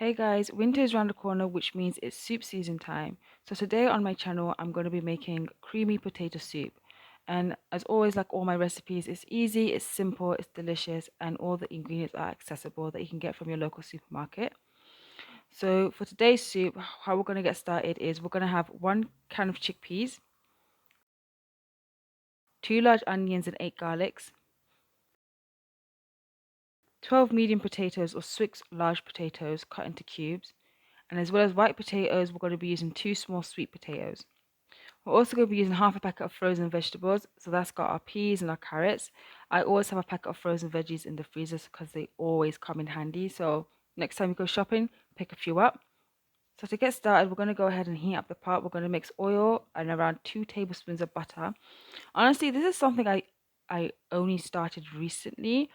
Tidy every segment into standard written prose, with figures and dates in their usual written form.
Hey guys, winter is around the corner, which means it's soup season time. So today on my channel, I'm going to be making creamy potato soup. And as always, like all my recipes, it's easy, it's simple, it's delicious, and all the ingredients are accessible that you can get from your local supermarket. So for today's soup, how we're going to get started is we're going to have 1 can of chickpeas, 2 large onions and 8 garlics, 12 medium potatoes or 6 large potatoes cut into cubes, and as well as white potatoes, we're going to be using 2 small sweet potatoes. We're also going to be using half a packet of frozen vegetables. So that's got our peas and our carrots. I always have a packet of frozen veggies in the freezers because they always come in handy. So next time you go shopping, pick a few up. So to get started, we're going to go ahead and heat up the pot. We're going to mix oil and around 2 tablespoons of butter. Honestly, this is something I only started recently,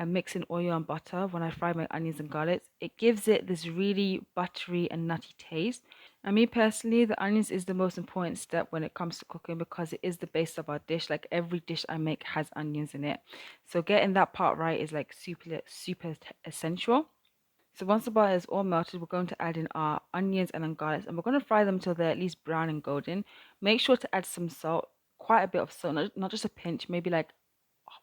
mixing oil and butter when I fry my onions and garlics. It gives it this really buttery and nutty taste. And me personally, the onions is the most important step when it comes to cooking because it is the base of our dish. Like every dish I make has onions in it. So getting that part right is like super essential. So once the butter is all melted, we're going to add in our onions and then garlics, and we're going to fry them until they're at least brown and golden. Make sure to add some salt, quite a bit of salt, not just a pinch, maybe like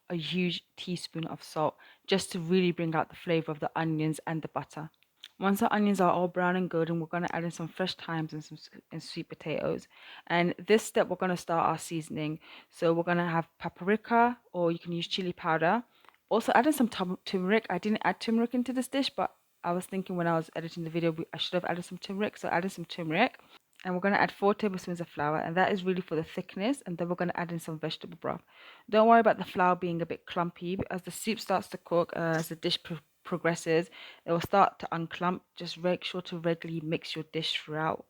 a huge teaspoon of salt, just to really bring out the flavor of the onions and the butter. Once our onions are all brown and golden, we're going to add in some fresh thymes and some sweet potatoes. And this step, we're going to start our seasoning. So we're going to have paprika, or you can use chili powder. Also, add in some turmeric. I didn't add turmeric into this dish, but I was thinking when I was editing the video, I should have added some turmeric. So I added some turmeric. And we're going to add 4 tablespoons of flour, and that is really for the thickness. And then we're going to add in some vegetable broth. Don't worry about the flour being a bit clumpy. As the soup starts to cook, as the dish progresses, it will start to unclump. Just make sure to regularly mix your dish throughout.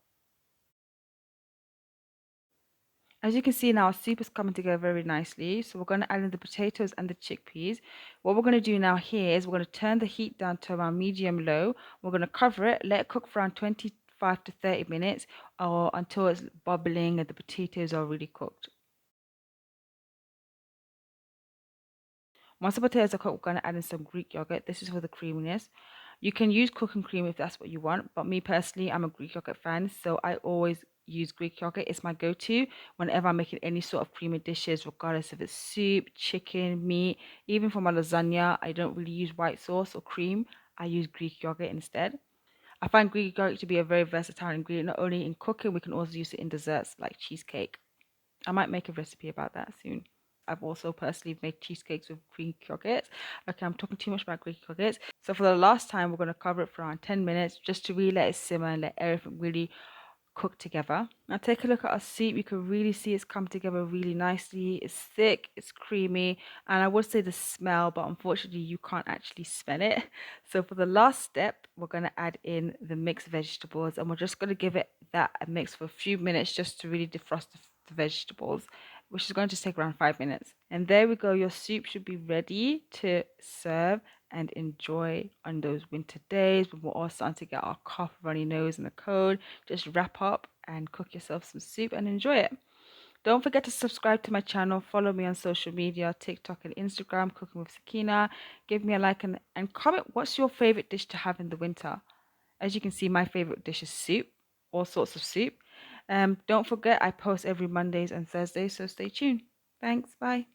As you can see now, our soup is coming together very nicely. So we're going to add in the potatoes and the chickpeas. What we're going to do now here is we're going to turn the heat down to around medium low. We're going to cover it, let it cook for around 25 to 30 minutes or until it's bubbling and the potatoes are really cooked. Once the potatoes are cooked, we're going to add in some Greek yogurt. This is for the creaminess. You can use cooking cream if that's what you want, but me personally, I'm a Greek yogurt fan, so I always use Greek yogurt. It's my go-to whenever I'm making any sort of creamy dishes, regardless if it's soup, chicken, meat, even for my lasagna. I don't really use white sauce or cream. I use Greek yogurt instead. I find Greek yogurt to be a very versatile ingredient, not only in cooking, we can also use it in desserts like cheesecake. I might make a recipe about that soon. I've also personally made cheesecakes with Greek yogurt. Okay, I'm talking too much about Greek yogurt. So for the last time, we're going to cover it for around 10 minutes just to really let it simmer and let everything really cook together. Now take a look at our soup. You can really see it's come together really nicely. It's thick, it's creamy, and I would say the smell, but unfortunately you can't actually smell it. So for the last step, we're going to add in the mixed vegetables, and we're just going to give it that a mix for a few minutes just to really defrost the vegetables, which is going to take around 5 minutes. And there we go. Your soup should be ready to serve and enjoy on those winter days when we're all starting to get our cough, runny nose, and a cold. Just wrap up and cook yourself some soup and enjoy it. Don't forget to subscribe to my channel. Follow me on social media, TikTok and Instagram, Cooking with Sakina. Give me a like and comment what's your favorite dish to have in the winter. As you can see, my favorite dish is soup, all sorts of soup. Don't forget, I post every Mondays and Thursdays, so stay tuned. Thanks. Bye.